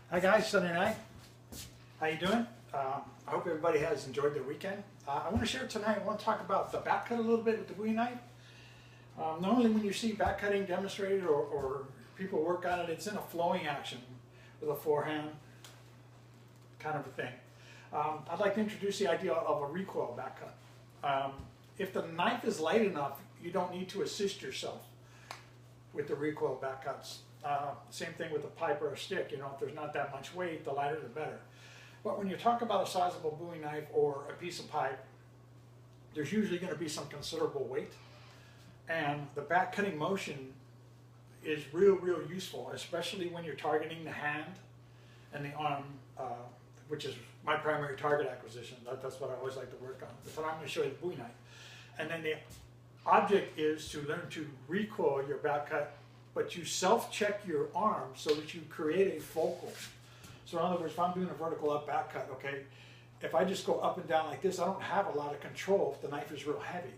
Hi guys, Sunday night. How you doing? I hope everybody has enjoyed their weekend. I want to share tonight, I want to talk about the back cut a little bit with the Bowie knife. Normally when you see back cutting demonstrated or people work on it, it's in a flowing action with a forehand kind of a thing. I'd like to introduce the idea of a recoil back cut. If the knife is light enough, you don't need to assist yourself with the recoil back cuts. Same thing with a pipe or a stick. You know, if there's not that much weight, the lighter the better. But when you talk about a sizable Bowie knife or a piece of pipe, there's usually going to be some considerable weight. And the back cutting motion is real useful, especially when you're targeting the hand and the arm, which is my primary target acquisition. That's what I always like to work on. But I'm going to show you the Bowie knife. And then the object is to learn to recoil your back cut, but you self-check your arm so that you create a focal. So in other words, if I'm doing a vertical up back cut, okay, if I just go up and down like this, I don't have a lot of control if the knife is real heavy.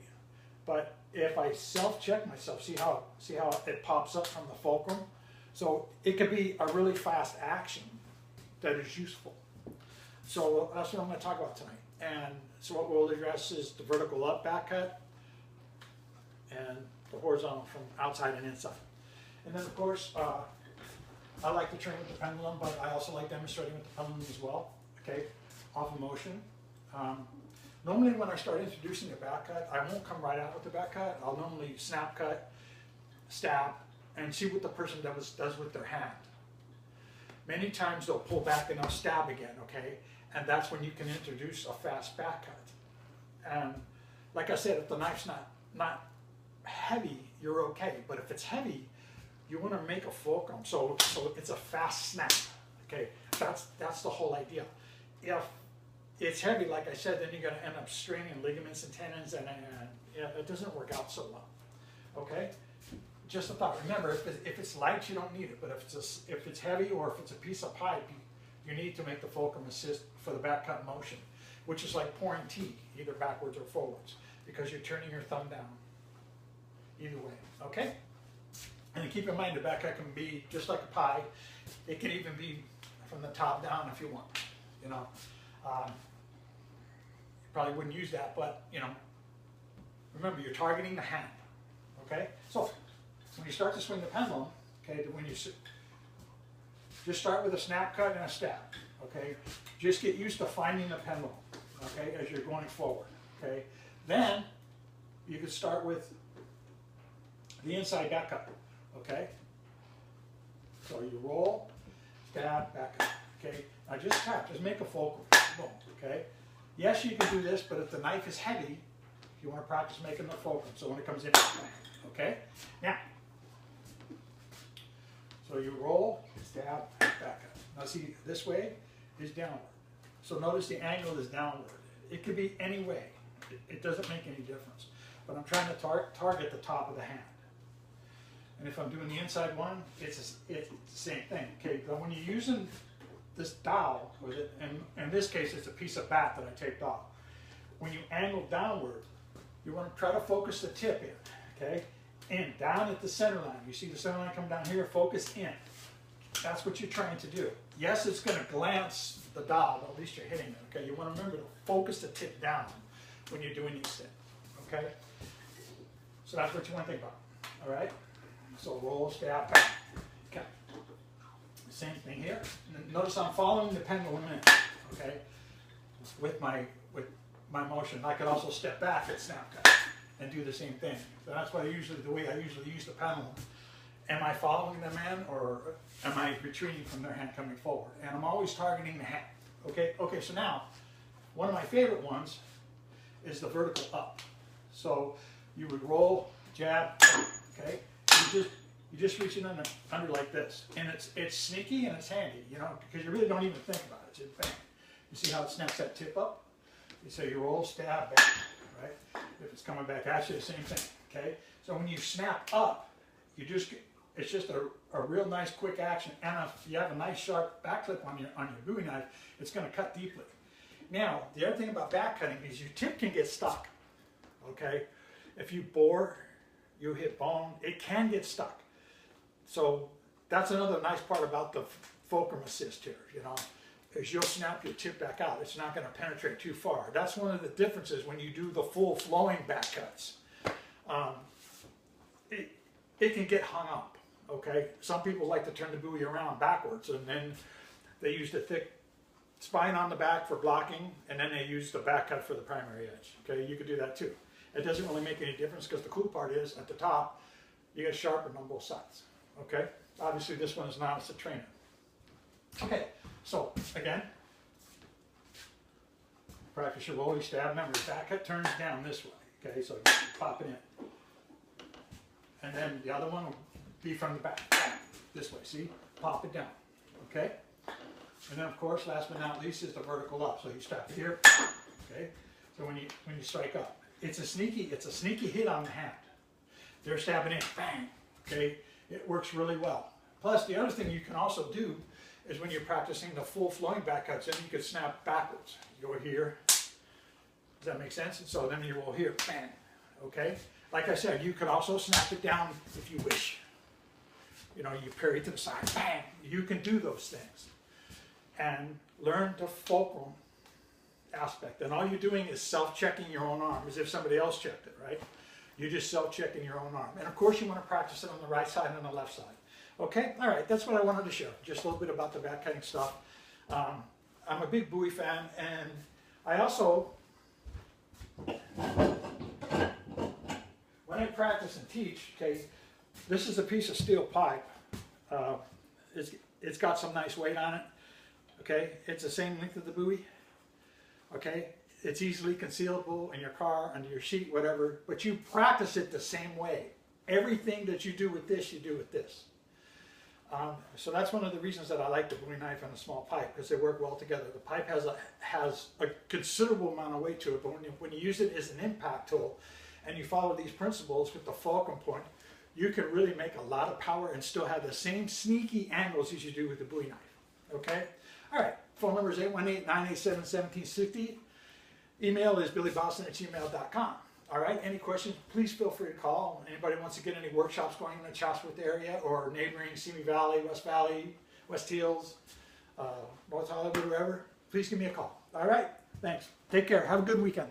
But if I self-check myself, see how it pops up from the fulcrum? So it could be a really fast action that is useful. So that's what I'm going to talk about tonight. And so what we'll address is the vertical up back cut and the horizontal from outside and inside. And then of course, I like to train with the pendulum, but I also like demonstrating with the pendulum as well, okay, off of motion. Normally when I start introducing a back cut, I won't come right out with the back cut. I'll normally snap cut, stab, and see what the person does with their hand. Many times they'll pull back and I'll stab again, okay? And that's when you can introduce a fast back cut. And like I said, if the knife's not heavy, you're okay. But if it's heavy, you want to make a fulcrum, so it's a fast snap. Okay, that's the whole idea. If it's heavy, like I said, then you're going to end up straining ligaments and tendons, and yeah, it doesn't work out so well. Okay, just a thought. Remember, if it's light, you don't need it, but if it's heavy or if it's a piece of pipe, you need to make the fulcrum assist for the back cut motion, which is like pouring tea, either backwards or forwards, because you're turning your thumb down. Either way, okay? And keep in mind, the back cut can be just like a pie. It can even be from the top down if you want. You know, you probably wouldn't use that, but you know, remember you're targeting the hand. Okay, so when you start to swing the pendulum, okay, when you just start with a snap cut and a stab. Okay, just get used to finding the pendulum. Okay, as you're going forward. Okay, then you could start with the inside back cut. Okay, so you roll, stab, back up. Okay, now just tap, just make a fulcrum. Boom. Okay, yes, you can do this, but if the knife is heavy, you want to practice making the fulcrum. So when it comes in, okay. Now, so you roll, stab, back up. Now see, this way is downward. So notice the angle is downward. It could be any way. It doesn't make any difference. But I'm trying to target the top of the hand. And if I'm doing the inside one, it's the same thing. Okay, but when you're using this dowel, in this case it's a piece of bat that I taped off. When you angle downward, you want to try to focus the tip in, okay? In, down at the center line. You see the center line come down here, focus in. That's what you're trying to do. Yes, it's going to glance the dowel, but at least you're hitting it, okay? You want to remember to focus the tip down when you're doing these things, okay? So that's what you want to think about, all right? So roll, stab, back. Okay. Same thing here. Notice I'm following the pendulum in, okay, with my motion. I could also step back at snap cut and do the same thing. So that's what the way I usually use the pendulum. Am I following them in, or am I retreating from their hand coming forward? And I'm always targeting the hand. Okay. Okay. So now, one of my favorite ones is the vertical up. So you would roll, jab, okay. You just reach it under like this, and it's sneaky and it's handy, you know, because you really don't even think about it. Just bang. You see how it snaps that tip up? So you roll, stab, back, right? If it's coming back at you, the same thing. Okay. So when you snap up, it's just a real nice quick action, and if you have a nice sharp back clip on your Bowie knife, it's going to cut deeply. Now the other thing about back cutting is your tip can get stuck. Okay, if you bore, you hit bone, it can get stuck. So that's another nice part about the fulcrum assist here, you know, is you'll snap your tip back out. It's not going to penetrate too far. That's one of the differences when you do the full flowing back cuts. It can get hung up, okay? Some people like to turn the buoy around backwards, and then they use the thick spine on the back for blocking, and then they use the back cut for the primary edge, okay? You could do that too. It doesn't really make any difference because the cool part is, at the top, you get sharpened on both sides, okay? Obviously this one is not, it's a trainer. Okay, so again, practice your rolling stab. Remember, back cut turns down this way, okay? So you pop it in. And then the other one will be from the back, this way, see? Pop it down, okay? And then of course, last but not least, is the vertical up. So you strap here, okay? So when you strike up, it's a sneaky hit on the hand. They're stabbing in, bang, okay? It works really well. Plus, the other thing you can also do is when you're practicing the full flowing back cuts, then you can snap backwards. You go here, does that make sense? And so then you will here, bang, okay? Like I said, you could also snap it down if you wish. You know, you parry to the side, bang. You can do those things. And learn the fulcrum aspect. And all you're doing is self-checking your own arm, as if somebody else checked it, right? You're just self-checking your own arm. And of course you want to practice it on the right side and the left side. Okay, all right, that's what I wanted to share. Just a little bit about the back cutting stuff. I'm a big buoy fan, and I also, when I practice and teach, okay, this is a piece of steel pipe. It's got some nice weight on it. Okay, it's the same length of the buoy. Okay, it's easily concealable in your car, under your seat, whatever. But you practice it the same way. Everything that you do with this, you do with this. So that's one of the reasons that I like the buoy knife and the small pipe, because they work well together. The pipe has a considerable amount of weight to it, but when you use it as an impact tool, and you follow these principles with the fulcrum point, you can really make a lot of power and still have the same sneaky angles as you do with the buoy knife. Okay? All right. Phone number is 818-987-1760. Email is billyboston@gmail.com. All right. Any questions, please feel free to call. Anybody wants to get any workshops going in the Chatsworth area or neighboring Simi Valley, West Hills, North Hollywood, wherever, please give me a call. All right. Thanks. Take care. Have a good weekend.